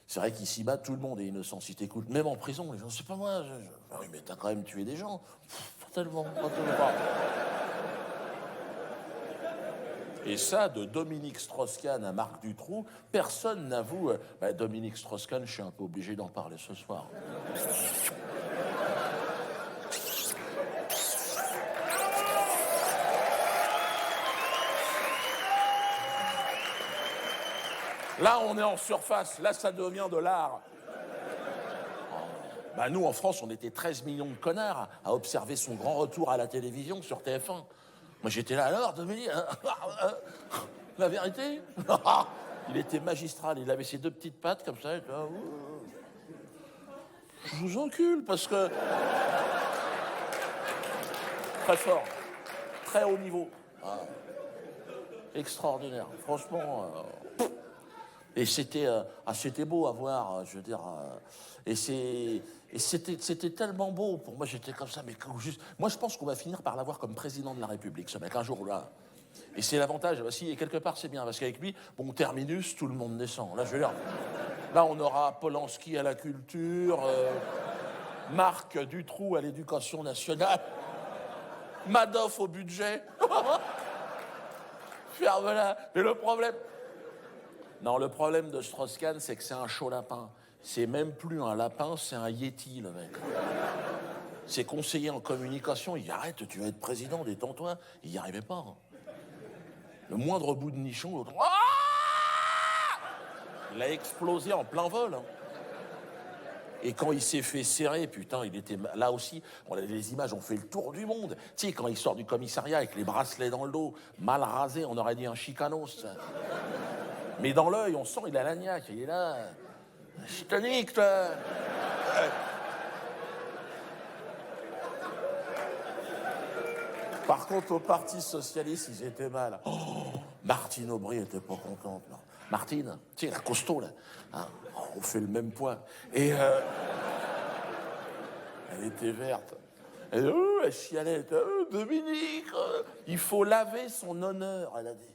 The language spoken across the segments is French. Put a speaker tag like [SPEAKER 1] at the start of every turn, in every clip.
[SPEAKER 1] C'est vrai qu'ici bas, tout le monde est innocent. Si t'écoutes, même en prison, les gens, c'est pas moi. Ah oui, mais t'as quand même tué des gens. Pas tellement, pas tellement. Et ça, de Dominique Strauss-Kahn à Marc Dutroux, personne n'avoue. Dominique Strauss-Kahn, je suis un peu obligé d'en parler ce soir. Là, on est en surface. Là, ça devient de l'art. Nous, en France, on était 13 millions de connards à observer son grand retour à la télévision sur TF1. Moi, j'étais là, alors, Dominique, la vérité. Il était magistral, il avait ses deux petites pattes comme ça. Je vous encule, parce que... Très fort, très haut niveau. Extraordinaire, franchement... Et c'était beau à voir, je veux dire. Et c'était tellement beau. Pour moi, j'étais comme ça, mais juste. Moi, je pense qu'on va finir par l'avoir comme président de la République, ce mec, un jour là. Et c'est l'avantage. Si, et quelque part, c'est bien, parce qu'avec lui, bon, terminus, tout le monde descend. Là, je veux dire. Là, on aura Polanski à la culture, Marc Dutroux à l'éducation nationale, Madoff au budget. Ferme-la. Mais le problème. Non, le problème de Strauss-Kahn, c'est que c'est un chaud lapin. C'est même plus un lapin, c'est un yéti, le mec. Ses conseillers en communication, il dit « Arrête, tu vas être président, détends-toi ». Il n'y arrivait pas. Le moindre bout de nichon, l'autre... Il a explosé en plein vol. Et quand il s'est fait serrer, putain, il était... Là aussi, les images ont fait le tour du monde. Tu sais, quand il sort du commissariat avec les bracelets dans le dos, mal rasé, on aurait dit un chicanos. Mais dans l'œil, on sent, il a l'agnac, il est là. Chitonique, toi. Par contre, au Parti Socialiste, ils étaient mal. Oh, Martine Aubry était pas contente. Non. Martine, tu sais, la costaud, là. Hein, on fait le même poids. Et elle était verte. Elle chialait. Dominique, il faut laver son honneur, elle a dit.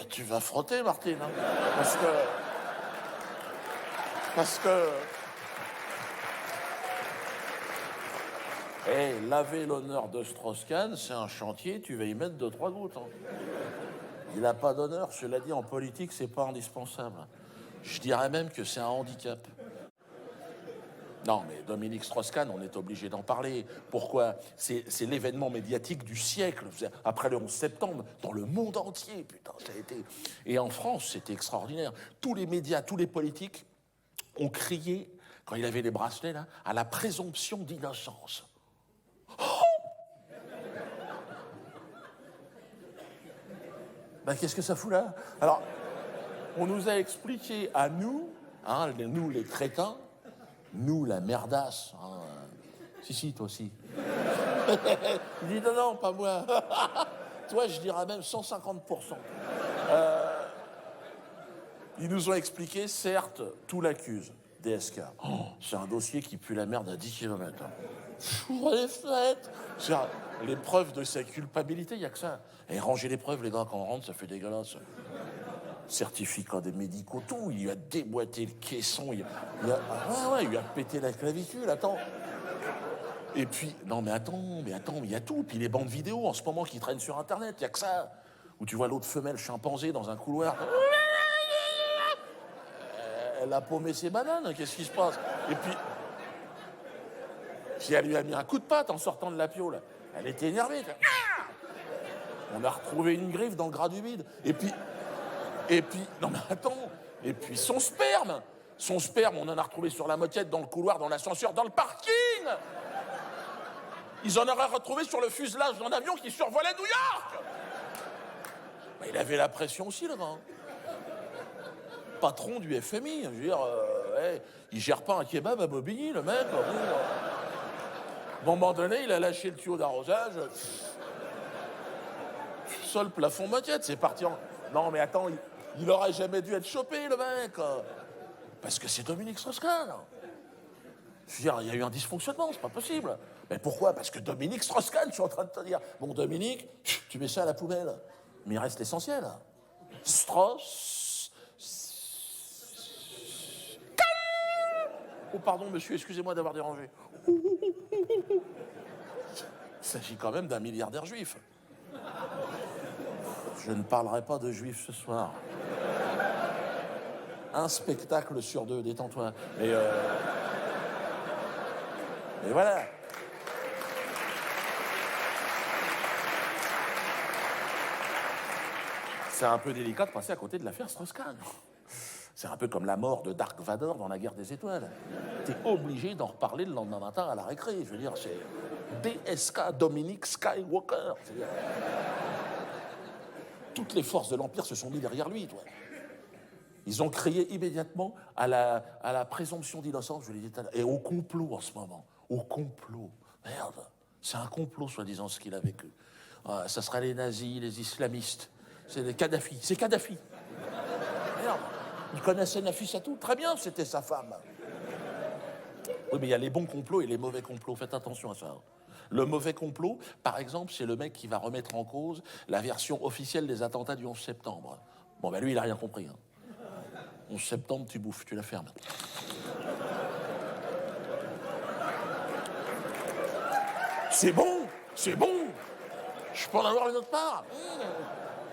[SPEAKER 1] Tu vas frotter, Martine, hein, parce que... laver l'honneur de Strauss-Kahn, c'est un chantier, tu vas y mettre 2-3 gouttes. Hein. Il n'a pas d'honneur, cela dit, en politique, c'est pas indispensable. Je dirais même que c'est un handicap. Non, mais Dominique Strauss-Kahn, on est obligé d'en parler. Pourquoi ? C'est l'événement médiatique du siècle. Après le 11 septembre, dans le monde entier, putain, ça a été... Et en France, c'était extraordinaire. Tous les médias, tous les politiques ont crié, quand il avait les bracelets, là, à la présomption d'innocence. Oh ! Qu'est-ce que ça fout là ? Alors, on nous a expliqué à nous, hein, nous les crétins, nous, la merdasse. Hein. Si, toi aussi. Il dit non, pas moi. Toi, je dirais même 150%. Ils nous ont expliqué, certes, tout l'accuse, DSK. C'est un dossier qui pue la merde à 10 km. J'ouvre les fenêtres. Les preuves de sa culpabilité, il n'y a que ça. Et ranger les preuves, les gars, quand on rentre, ça fait dégueulasse. Certificat des médicaux, tout. Il lui a déboîté le caisson. Il lui a pété la clavicule. Attends. Et puis, non, mais attends, il y a tout. Puis les bandes vidéo, en ce moment, qui traînent sur Internet, il n'y a que ça. Où tu vois l'autre femelle chimpanzé dans un couloir. Elle a paumé ses bananes. Qu'est-ce qui se passe ? Et puis elle lui a mis un coup de patte en sortant de la piole. Elle était énervée. On a retrouvé une griffe dans le gras du bide. Et puis, non mais attends, et puis son sperme, on en a retrouvé sur la moquette, dans le couloir, dans l'ascenseur, dans le parking. Ils en auraient retrouvé sur le fuselage d'un avion qui survolait New York. Il avait la pression aussi, le gars. Patron du FMI, je veux dire, il gère pas un kebab à Bobigny, le mec. À un moment donné, il a lâché le tuyau d'arrosage. Sol, plafond, moquette, c'est parti en... Non mais attends, il aurait jamais dû être chopé, le mec. Parce que c'est Dominique Strauss-Kahn. Je veux dire, il y a eu un dysfonctionnement, c'est pas possible. Mais pourquoi ? Parce que Dominique Strauss-Kahn, je suis en train de te dire. Bon, Dominique, tu mets ça à la poubelle. Mais il reste l'essentiel. Strauss... Oh, pardon, monsieur, excusez-moi d'avoir dérangé. Il s'agit quand même d'un milliardaire juif. Je ne parlerai pas de juifs ce soir. Un spectacle sur 2, détends-toi. Mais voilà. C'est un peu délicat de passer à côté de l'affaire Strauss-Kahn. C'est un peu comme la mort de Dark Vador dans la Guerre des Étoiles. T'es obligé d'en reparler le lendemain matin à la récré. Je veux dire, c'est DSK Dominic Skywalker. C'est-à-dire, toutes les forces de l'Empire se sont mis derrière lui, toi. Ils ont crié immédiatement à la présomption d'innocence, je l'ai dit tout à l'heure, et au complot en ce moment. Au complot. Merde, c'est un complot, soi-disant, ce qu'il a vécu. Ça sera les nazis, les islamistes. C'est les Kadhafi. C'est Kadhafi. Merde. Il connaissait Nafissatou. Très bien, c'était sa femme. Oui, mais il y a les bons complots et les mauvais complots. Faites attention à ça. Le mauvais complot, par exemple, c'est le mec qui va remettre en cause la version officielle des attentats du 11 septembre. Bon, ben lui, il n'a rien compris. 11 septembre, tu bouffes, tu la fermes. C'est bon, c'est bon. Je peux en avoir une autre part.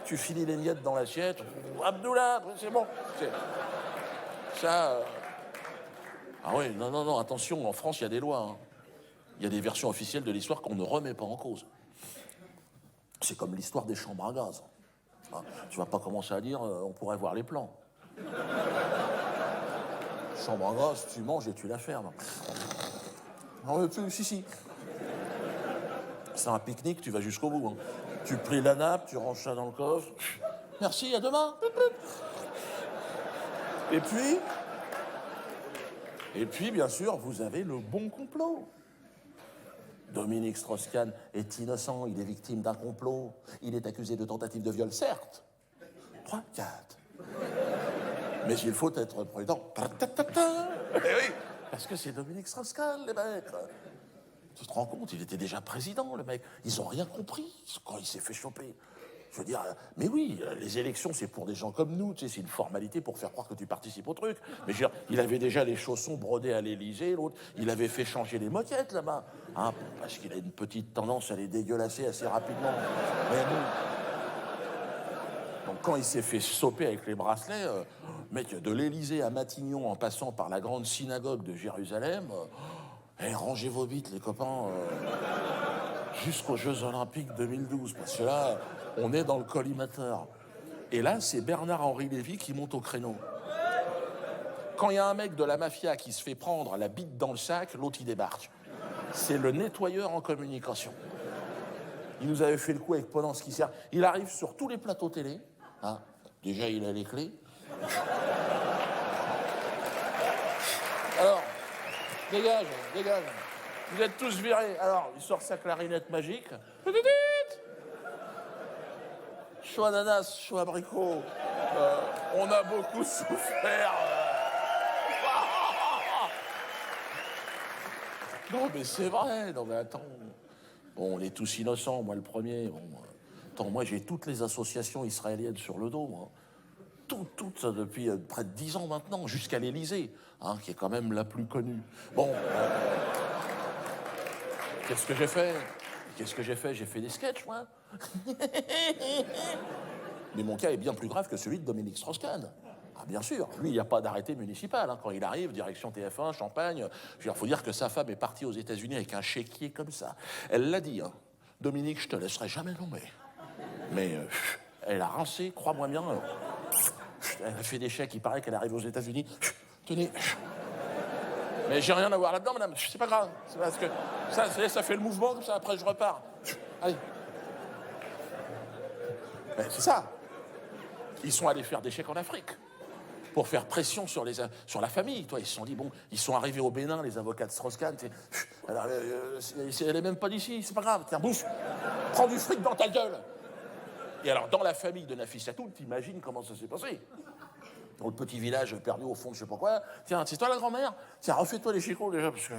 [SPEAKER 1] Tu finis les miettes dans l'assiette. Abdullah, c'est bon. Ça. Ah oui, non, attention, en France, il y a des lois. Il y a des versions officielles de l'histoire qu'on ne remet pas en cause. C'est comme l'histoire des chambres à gaz. Tu vas pas commencer à dire, on pourrait voir les plans. Chambre à gaz, tu manges et tu la fermes. Non, si. C'est un pique-nique, tu vas jusqu'au bout. Tu plies la nappe, tu ranges ça dans le coffre. Merci, à demain. Et puis, bien sûr, vous avez le bon complot. Dominique Strauss-Kahn est innocent, il est victime d'un complot. Il est accusé de tentative de viol, certes. 3, 4. Mais il faut être prudent. Eh oui, parce que c'est Dominique Strauss-Kahn, les mecs. Tu te rends compte, il était déjà président, le mec. Ils n'ont rien compris quand il s'est fait choper. Je veux dire, mais oui, les élections, c'est pour des gens comme nous, tu sais, c'est une formalité pour faire croire que tu participes au truc. Mais je veux dire, il avait déjà les chaussons brodés à l'Élysée, l'autre, il avait fait changer les moquettes là-bas, parce qu'il a une petite tendance à les dégueulasser assez rapidement. Mais bon. Donc quand il s'est fait choper avec les bracelets, mec, de l'Élysée à Matignon, en passant par la grande synagogue de Jérusalem, rangez vos bites, les copains, jusqu'aux Jeux Olympiques 2012, parce que là, on est dans le collimateur. Et là, c'est Bernard-Henri Lévy qui monte au créneau. Quand il y a un mec de la mafia qui se fait prendre la bite dans le sac, l'autre, il débarque. C'est le nettoyeur en communication. Il nous avait fait le coup avec Polanski. Il arrive sur tous les plateaux télé. Déjà, il a les clés. Alors, dégage. Vous êtes tous virés. Alors, il sort sa clarinette magique. Chaud ananas, chaud abricot. On a beaucoup souffert. Non, mais c'est vrai. Non, mais attends. Bon, on est tous innocents, moi le premier. Bon, attends, moi j'ai toutes les associations israéliennes sur le dos. Toutes, depuis près de 10 ans maintenant, jusqu'à l'Élysée, qui est quand même la plus connue. Bon, qu'est-ce que j'ai fait? J'ai fait des sketchs, moi. Mais mon cas est bien plus grave que celui de Dominique Strauss-Kahn. Bien sûr, lui, il n'y a pas d'arrêté municipal. Quand il arrive, direction TF1, Champagne, il faut dire que sa femme est partie aux États-Unis avec un chéquier comme ça. Elle l'a dit, Dominique, je te laisserai jamais tomber. Mais elle a rincé, crois-moi bien. Elle a fait des chèques, il paraît qu'elle arrive aux États-Unis. Tenez. Mais j'ai rien à voir là-dedans, madame. C'est pas grave. C'est parce que ça fait le mouvement, comme ça, après je repars. Allez. Mais c'est ça. Ils sont allés faire des chèques en Afrique pour faire pression sur la famille. Toi, ils se sont dit, bon, ils sont arrivés au Bénin, les avocats de Strauss-Kahn. Alors, elle est même pas d'ici, c'est pas grave. Tiens, bouffe, prends du fric dans ta gueule. Et alors, dans la famille de Nafissatou, t'imagines comment ça s'est passé? Dans le petit village perdu au fond de je sais pas quoi. Tiens, c'est toi la grand-mère? Tiens, refais-toi les chicots déjà, parce que...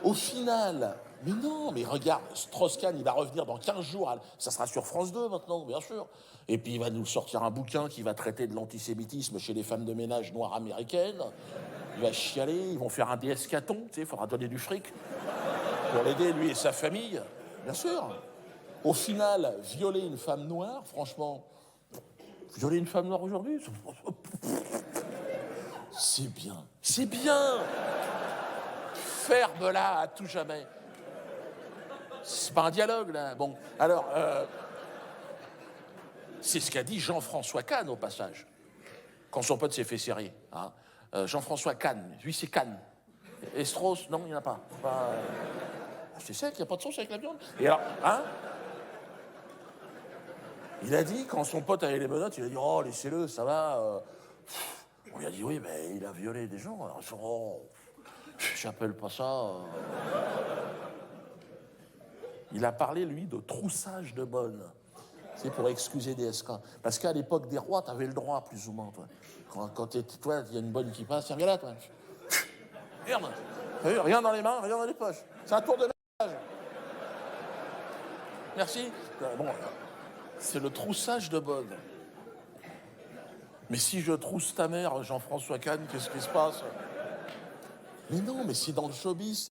[SPEAKER 1] Au final, mais non, mais regarde, Strauss-Kahn, il va revenir dans 15 jours, ça sera sur France 2 maintenant, bien sûr. Et puis il va nous sortir un bouquin qui va traiter de l'antisémitisme chez les femmes de ménage noires américaines. il va chialer, ils vont faire un DSK-ton, tu sais, il faudra donner du fric pour l'aider, lui et sa famille, bien sûr. Au final, violer une femme noire, franchement, violer une femme noire aujourd'hui, c'est bien. C'est bien. Ferme-la à tout jamais. C'est pas un dialogue, là. Bon, alors, c'est ce qu'a dit Jean-François Kahn, au passage, quand son pote s'est fait serrer. Hein. Jean-François Kahn, lui, c'est Kahn. Et Strauss, non, il n'y en a pas. Je sais qu'il n'y a pas de sauce avec la viande. Et alors, hein? Il a dit, quand son pote avait les menottes, il a dit, oh, laissez-le, ça va. On lui a dit, oui, mais il a violé des gens. Alors, oh, j'appelle pas ça. Il a parlé, lui, de troussage de bonne. C'est pour excuser des SK. Parce qu'à l'époque des rois, t'avais le droit, plus ou moins, toi. Quand toi, il y a une bonne qui passe, tiens, viens là, toi. Merde. Rien dans les mains, rien dans les poches. C'est un tour de ménage. Merci. Bon, c'est le troussage de bonne. Mais si je trousse ta mère, Jean-François Kahn, qu'est-ce qui se passe? Mais non, mais c'est dans le showbiz.